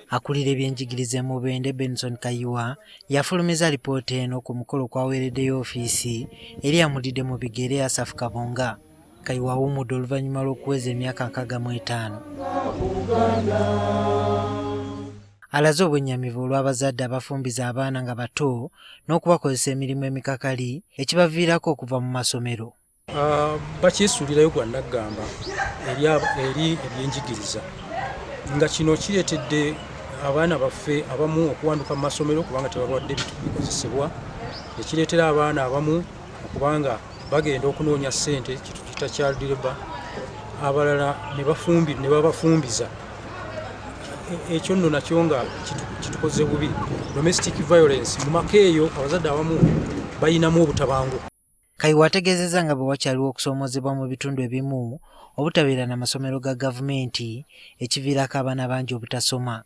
Akulira ebyenjigiriza mu Bende Benson Kayiwa yafulumiza lipoota eno ku mukolo kwaweereddeyo ofiisi eri amulidde mu bigere Asaph Kabonga. Kayiwa awummudde oluvannyuma lw'okuweza emyaka 65. Alaze obwennyamivu olw'abazadde abafumbiza abaana nga bato n'okubakozesa emirimu emikakali ekibaviirako okuva mu masomero. Bakyesuulirayo gwa naggamba eri ebyenjigiriza nga kino kireetedde abaana baffe abamu okuwanduka mu masomero kubanga tebabawadde bikozesebwa, ekireetera abaana abamu okubanga bagenda okunoonya ssente kitu kita child labor, abalala ne babafumbiza. Ekyo nno nakyo nga kitukoze bubi. Domestic violence mu maka eyo abazadde abamu bayinamu obutabanguko. Kayiwa ategeezezza nga bwe wakyaliwo okusoomozebwa mu bitundu ebimu obutabeera n'amasomero ga gavumenti ekiviirako abaana bangi obutasoma.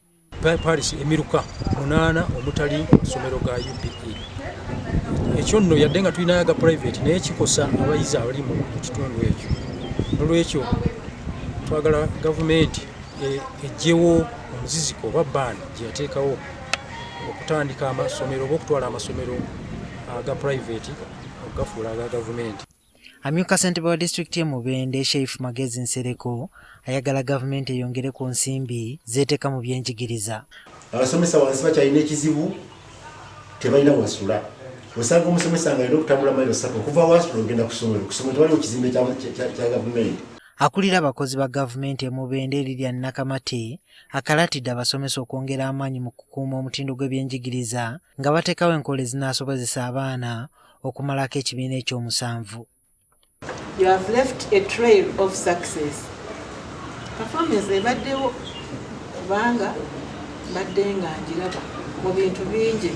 Paris emiruka 8 omutali masomero ga UPE. Ekyo nno yadde nga tulinayo aga private naye kikosa abayizi abali mu kitundu ekyo. Nolwekyo twagala gavumenti ejjewo omuziziko oba ban gye yateekawo okutandika amasomero oba okutwala amasomero aga private okugafuula aga gavumenti. Amyuka ssentebe wa disitulikiti y'e Mubende Sheriff Magezi Nsereko ayagala gavumenti eyongere ku nsimbi zeeteeka mu byenjigiriza. Abasomesa wansi bakyalina ekizibu tebalina wasula. Osanga omusomesa nga alina okutambula mayiro 3 okuva wasula ogenda ku ssomero. Ku ssomero tewaliwo kizimbe kya gavumenti. Akulira abakozi ba gavumenti e Mubende Lilian Nakamate akalatidde abasomesa okwongera amaanyi mu kukuuma omutindo gw'ebyenjigiriza nga bateekawo enkola ezinaasobozesa abaana okumalako ekibiina ekyomusanvu. You have left a trail of success. Performance ebaddewo kubanga badde nga njiraba mu bintu bingi.